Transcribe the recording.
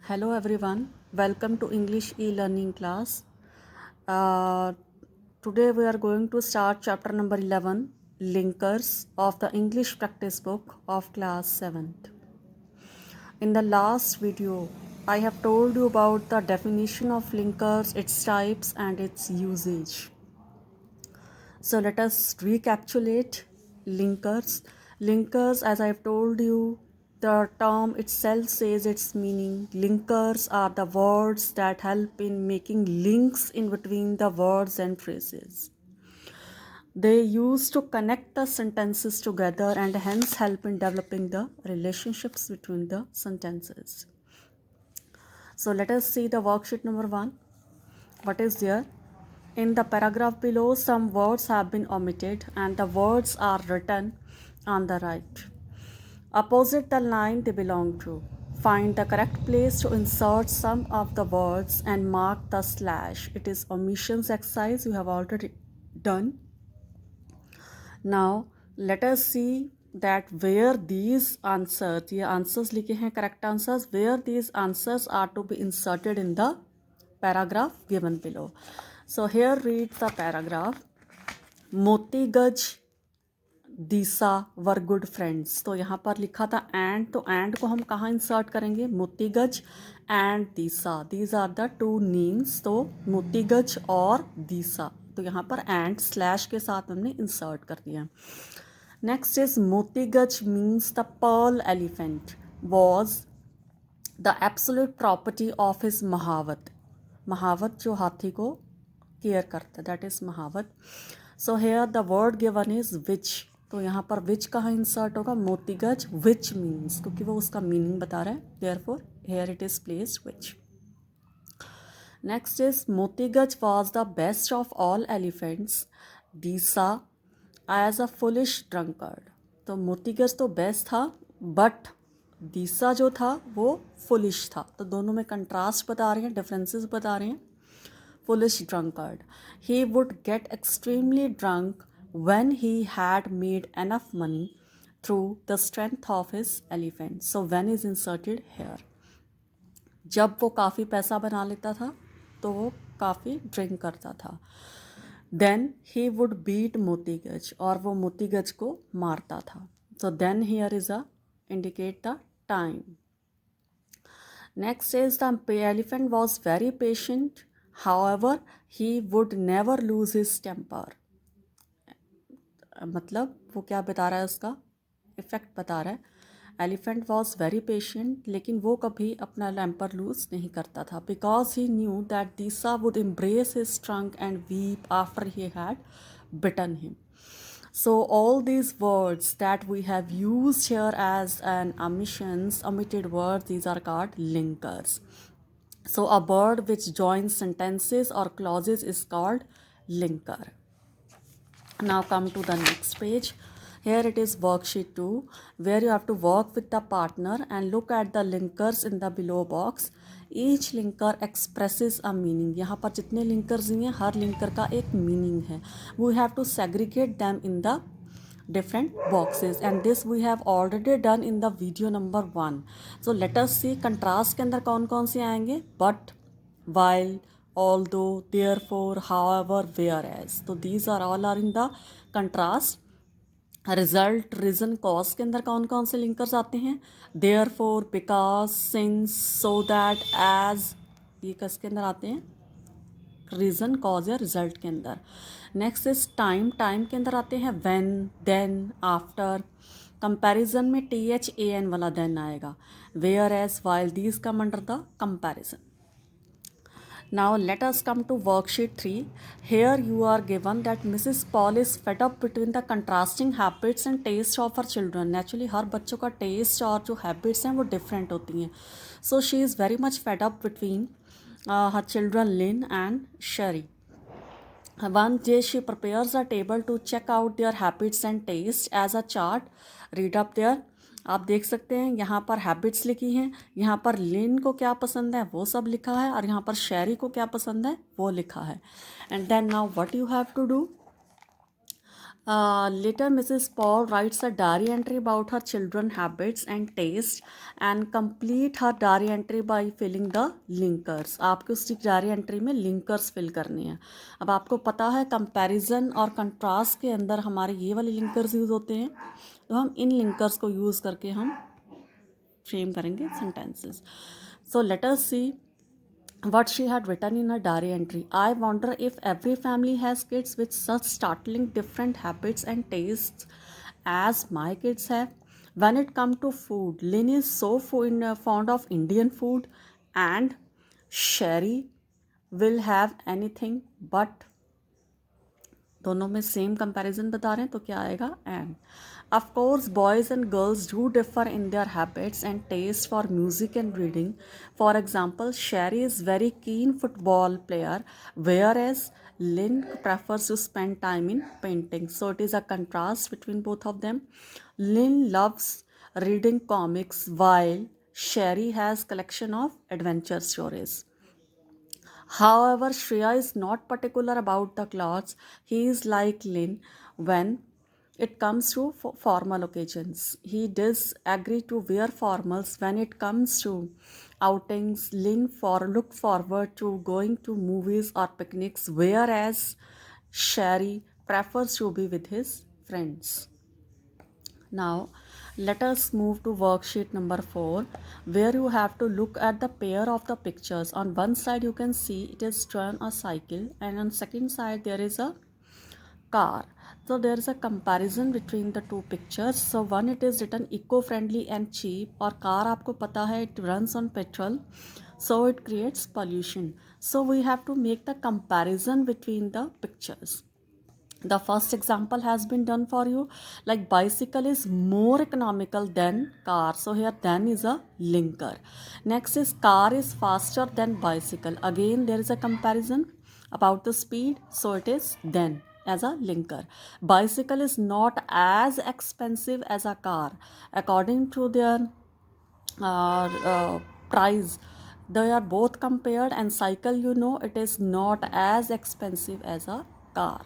Hello everyone, welcome to English e-learning class. Uh, Today we are going to start chapter number 11, Linkers of the English practice book of class 7th. In the last video, I have told you about the definition of linkers, its types and its usage. So let us recapitulate linkers. Linkers, as I've told you, the term itself says its meaning. Linkers are the words that help in making links in between the words and phrases. They use to connect the sentences together and hence help in developing the relationships between the sentences. So let us see the worksheet number 1. What is there? In the paragraph below, some words have been omitted and the words are written on the right. Opposite the line they belong to. Find the correct place to insert some of the words and mark the slash. It is omissions exercise you have already done. Now let us see that where these answers, ये answers लिखे हैं correct answers, where these answers are to be inserted in the paragraph given below. So here reads the paragraph. मोती गज दीसा were good friends. तो यहाँ पर लिखा था एंड, तो एंड को हम कहाँ इंसर्ट करेंगे? Moti Guj and Deesa, these are the two names. तो मोतीगज और दीसा, तो यहाँ पर एंड स्लैश के साथ हमने इंसर्ट कर दिया. Next is Moti Guj means the pearl elephant was the absolute property of his mahout. महावत जो हाथी को केयर करता है, that is mahout. So here the word given is which. तो यहाँ पर विच कहाँ इंसर्ट होगा? मोतीगज विच मीन्स, क्योंकि वो उसका मीनिंग बता रहा है, therefore here it is placed which. Next is Moti Guj was the best of all elephants Deesa as a foolish drunkard. तो मोतीगज तो बेस्ट था बट दीसा जो था वो फुलिश था. तो दोनों में कंट्रास्ट बता रहे हैं, डिफरेंसेस बता रहे हैं. Foolish drunkard. He would get extremely drunk when he had made enough money through the strength of his elephant. So when is inserted here. जब वो काफ़ी पैसा बना लेता था तो वो काफ़ी ड्रिंक करता था. Then he would beat मोतीगज, और वो मोतीगज को मारता था. So then here is a indicate the time. Next is the elephant was very patient. However, he would never lose his temper. मतलब वो क्या बता रहा है, उसका इफेक्ट बता रहा है. एलिफेंट वॉज वेरी पेशेंट, लेकिन वो कभी अपना टेम्पर लूज नहीं करता था. Because he knew that Deesa would embrace his trunk and weep after he had beaten him. So all these words that we have used here as an omissions, omitted words, these are called linkers. So a word which joins sentences or clauses is called linker. Now come to the next page. Here it is worksheet 2, where you have to work with the partner and look at the linkers in the below box. Each linker expresses a meaning. यहाँ पर जितने linkers हैं, हर linker का एक meaning है. We have to segregate them in the different boxes and this we have already done in the video number 1. So let us see contrast के अंदर कौन कौन से आएंगे. But, while, although, therefore, however, whereas. तो these are all are in the contrast. Result, reason, cause के अंदर कौन कौन से लिंकर्स आते हैं? Therefore, because, since, so that, as, ये किसके अंदर आते हैं? रीज़न, कॉज या रिजल्ट के अंदर. Next is time. टाइम के अंदर आते हैं व्हेन, देन, आफ्टर. कंपैरिजन में THAN वाला देन आएगा. Whereas, while, these come under the comparison. Now let us come to worksheet 3. Here you are given that Mrs. Paul is fed up between the contrasting habits and taste of her children. Naturally हर बच्चों का taste और जो habits हैं वो different होती हैं. So she is very much fed up between her children Lynn and Sherry. One day she prepares a table to check out their habits and taste as a chart. Read up there. आप देख सकते हैं यहाँ पर habits लिखी हैं, यहाँ पर लिन को क्या पसंद है वो सब लिखा है, और यहाँ पर शेरी को क्या पसंद है वो लिखा है. And then now what you have to do. Later, Mrs. Paul writes a diary entry about her children habits and taste and complete her diary entry by filling the linkers. आपको उसकी diary entry में linkers fill करनी है. अब आपको पता है comparison और contrast के अंदर हमारे ये वाले linkers यूज़ होते हैं, तो हम इन linkers को यूज़ करके हम frame करेंगे sentences. So let us see what she had written in her diary entry. I wonder if every family has kids with such startling different habits and tastes as my kids have. When it comes to food, Lynn is so fond of Indian food, and Sherry will have anything but. दोनों में same comparison बता रहे हैं तो क्या आएगा and of course boys and girls do differ in their habits and taste for music and reading for example Sherry is very keen football player whereas Lin prefers to spend time in painting, so it is a contrast between both of them. Lynn loves reading comics while Sherry has collection of adventure stories. However, Shreya is not particular about the clothes. He is like Lynn when it comes to formal occasions. He does agree to wear formals when it comes to outings. Lynn look forward to going to movies or picnics, whereas Sherry prefers to be with his friends. Now, let us move to worksheet number 4, where you have to look at the pair of the pictures. On one side you can see it is drawn a cycle, and on second side there is a car. So there is a comparison between the two pictures. So one, it is written eco-friendly and cheap, और car आपको पता है it runs on petrol, so it creates pollution. So we have to make the comparison between the pictures. The first example has been done for you, like bicycle is more economical than car, so here than is a linker. Next is car is faster than bicycle, again there is a comparison about the speed, so it is then as a linker. Bicycle is not as expensive as a car according to their price. They are both compared, and cycle, you know, it is not as expensive as a car.